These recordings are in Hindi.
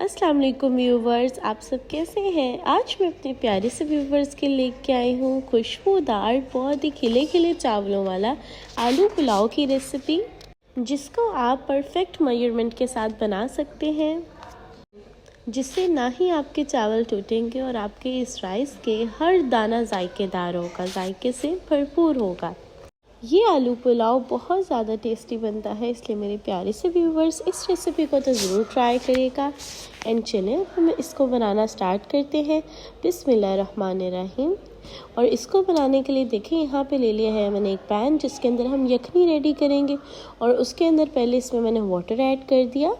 अस्सलाम वालेकुम व्यूवर्स, आप सब कैसे हैं। आज मैं अपने प्यारे से व्यूवर्स के लेके आई हूँ खुशबूदार बहुत ही खिले खिले चावलों वाला आलू पुलाव की रेसिपी, जिसको आप परफेक्ट मेजरमेंट के साथ बना सकते हैं, जिससे ना ही आपके चावल टूटेंगे और आपके इस राइस के हर दाना जायकेदार होगा, जायके से भरपूर होगा। ये आलू पुलाव बहुत ज़्यादा टेस्टी बनता है, इसलिए मेरे प्यारे से व्यूवर्स इस रेसिपी को तो ज़रूर ट्राई करिएगा। एंड चलें हम इसको बनाना स्टार्ट करते हैं। बिस्मिल्लाहिर्रहमानिर्रहीम। और इसको बनाने के लिए देखिए यहाँ पे ले लिया है मैंने एक पैन, जिसके अंदर हम यखनी रेडी करेंगे। और उसके अंदर पहले इसमें मैंने वाटर ऐड कर दिया।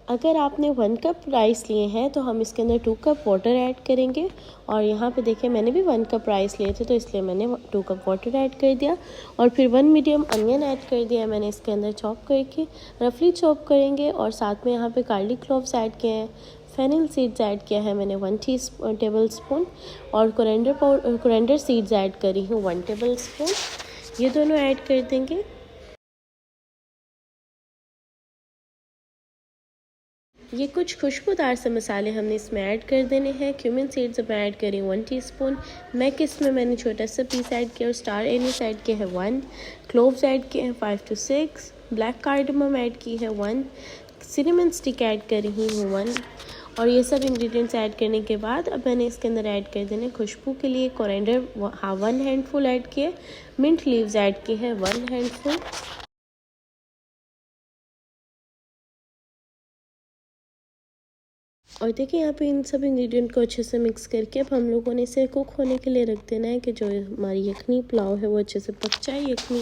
अगर आपने 1 कप राइस लिए हैं तो हम इसके अंदर 2 कप वाटर ऐड करेंगे। और यहाँ पे देखिए मैंने भी 1 कप राइस लिए थे, तो इसलिए मैंने 2 कप वाटर ऐड कर दिया। और फिर 1 मीडियम अनियन ऐड कर दिया मैंने इसके अंदर चॉप करके, रफली चॉप करेंगे। और साथ में यहाँ पे गार्लिक क्लोव्स ऐड किए हैं, फेनिल सीड्स ऐड किया है मैंने 1 टेबल स्पून। और कोरिएंडर सीड्स ऐड करी हूँ 1 टेबल स्पून। ये दोनों ऐड कर देंगे। ये कुछ खुशबूदार से मसाले हमने इसमें ऐड कर देने हैं। क्यूमिन सीड्स मैं ऐड करी 1 टीस्पून। मैक में मैंने छोटा सा पीस ऐड किया। और स्टार एनिस ऐड किया है 1। क्लोव्स ऐड किए हैं 5 to 6। ब्लैक कार्डमम ऐड की है 1। सिनेमन स्टिक ऐड करी हूँ 1। और ये सब इंग्रेडिएंट्स ऐड करने के बाद अब मैंने इसके अंदर ऐड कर देने खुशबू के लिए कोरिएंडर 1 हैंडफुल ऐड किए। मिंट लीव्स ऐड की है 1 हैंडफुल। और देखिए यहाँ पे इन सब इंग्रेडिएंट को अच्छे से मिक्स करके अब हम लोगों ने इसे कुक होने के लिए रख देना है, कि जो हमारी यखनी पुलाव है वो अच्छे से पक जाए यखनी,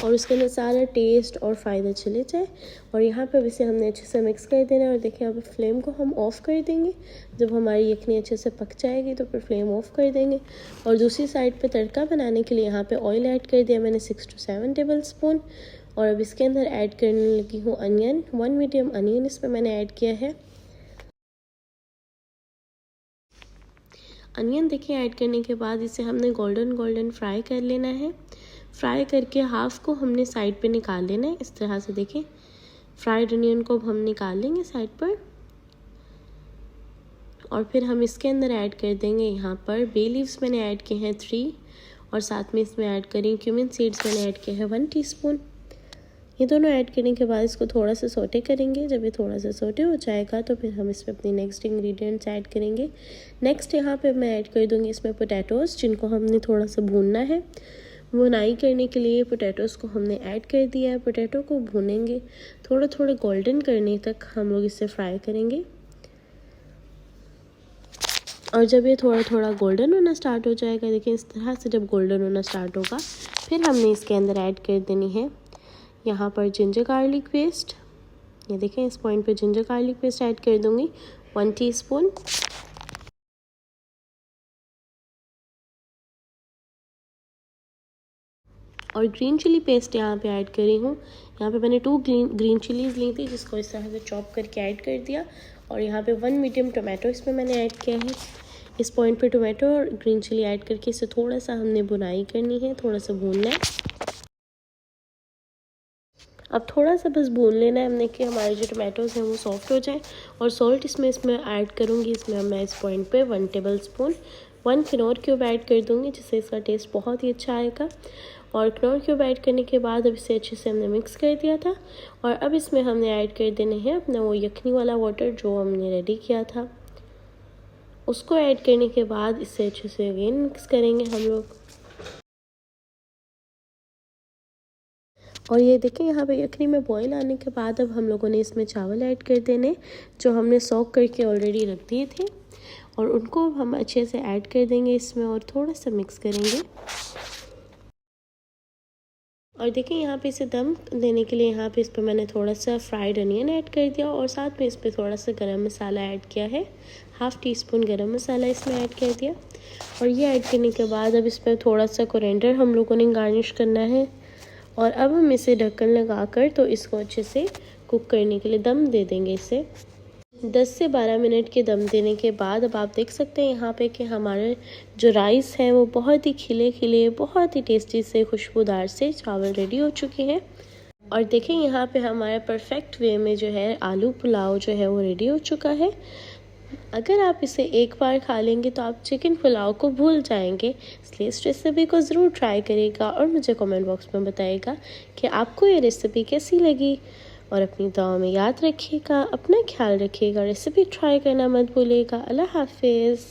और उसके अंदर सारा टेस्ट और फ़ायदा चले जाए। और यहाँ पे अब इसे हमने अच्छे से मिक्स कर देना है। और देखिए अब फ्लेम को हम ऑफ़ कर देंगे। जब हमारी यखनी अच्छे से पक जाएगी तो फिर फ्लेम ऑफ़ कर देंगे। और दूसरी साइड पर तड़का बनाने के लिए यहाँ पर ऑयल ऐड कर दिया मैंने 6 to 7 टेबल स्पून। और अब इसके अंदर ऐड करने लगी हूँ अनियन, 1 मीडियम अनियन इसमें मैंने ऐड किया है। अनियन देखिए ऐड करने के बाद इसे हमने गोल्डन फ्राई कर लेना है। फ्राई करके हाफ़ को हमने साइड पे निकाल लेना है। इस तरह से देखिए फ्राइड अनियन को हम निकाल लेंगे साइड पर। और फिर हम इसके अंदर ऐड कर देंगे यहाँ पर बे लीव्स मैंने ऐड किए हैं 3। और साथ में इसमें ऐड करें क्यूमिन सीड्स मैंने ऐड किए हैं 1 टीस्पून। ये दोनों ऐड करने के बाद इसको थोड़ा सा सोटे करेंगे। जब ये थोड़ा सा सोटे हो जाएगा तो फिर हम इसमें अपनी नेक्स्ट इंग्रेडिएंट्स ऐड करेंगे। नेक्स्ट यहाँ पे मैं ऐड कर दूँगी इसमें पोटैटोज़, जिनको हमने थोड़ा सा भूनना है। भुनाई करने के लिए पोटैटोज़ को हमने ऐड कर दिया है। पोटैटो को भूनेंगे, थोड़ा गोल्डन करने तक हम लोग इसे फ्राई करेंगे। और जब ये थोड़ा गोल्डन होना स्टार्ट हो जाएगा, देखिए इस तरह से जब गोल्डन होना स्टार्ट होगा, फिर हमने इसके अंदर ऐड कर देनी है यहाँ पर जिंजर गार्लिक पेस्ट। ये देखें इस पॉइंट पे जिंजर गार्लिक पेस्ट ऐड कर दूँगी 1 टीस्पून। और ग्रीन चिली पेस्ट यहाँ पे ऐड करी हूँ। यहाँ पे मैंने 2 ग्रीन चिलीज़ ली थी, जिसको इस तरह से चॉप करके ऐड कर दिया। और यहाँ पे 1 मीडियम टोमेटो इसमें मैंने ऐड किया है। इस पॉइंट पे टोमेटो और ग्रीन चिली ऐड करके इसे थोड़ा सा हमने भुनाई करनी है, थोड़ा सा भूनना है। अब थोड़ा सा बस भून लेना है हमने, कि हमारे जो टमाटोज़ हैं वो सॉफ्ट हो जाए। और सॉल्ट इसमें ऐड करूँगी। इसमें मैं इस पॉइंट पे 1 table spoon 1 Knorr cube add कर दूँगी, जिससे इसका टेस्ट बहुत ही अच्छा आएगा। और किनोर क्यूब ऐड करने के बाद अब इसे अच्छे से हमने मिक्स कर दिया था। और अब इसमें हमने ऐड कर देने हैं अपना वो यखनी वाला वाटर जो हमने रेडी किया था। उसको ऐड करने के बाद इसे अच्छे से अगेन मिक्स करेंगे हम लोग। और ये देखें यहाँ पे यखनी में बॉईल आने के बाद अब हम लोगों ने इसमें चावल ऐड कर देने, जो हमने सोक करके ऑलरेडी रख दिए थे। और उनको हम अच्छे से ऐड कर देंगे इसमें और थोड़ा सा मिक्स करेंगे। और देखिए यहाँ पे इसे दम देने के लिए यहाँ पे इस पर मैंने थोड़ा सा फ्राइड अनियन ऐड कर दिया। और साथ में इस पर थोड़ा सा गरम मसाला ऐड किया है, 1/2 टीस्पून गरम मसाला इसमें ऐड कर दिया। और ये ऐड करने के बाद अब इस पर थोड़ा सा कोरिएंडर हम लोगों ने गार्निश करना है। और अब हम इसे ढक्कन लगाकर तो इसको अच्छे से कुक करने के लिए दम दे देंगे। इसे 10 से 12 मिनट के दम देने के बाद अब आप देख सकते हैं यहाँ पे कि हमारे जो राइस हैं वो बहुत ही खिले खिले, बहुत ही टेस्टी से खुशबूदार से चावल रेडी हो चुके हैं। और देखें यहाँ पे हमारा परफेक्ट वे में जो है आलू पुलाव जो है वो रेडी हो चुका है। अगर आप इसे एक बार खा लेंगे तो आप चिकन पुलाव को भूल जाएंगे, इसलिए इस रेसिपी को ज़रूर ट्राई करिएगा और मुझे कमेंट बॉक्स में बताइएगा कि आपको ये रेसिपी कैसी लगी। और अपनी दुआ में याद रखिएगा, अपना ख्याल रखिएगा, रेसिपी ट्राई करना मत भूलिएगा। अल्लाह हाफिज़।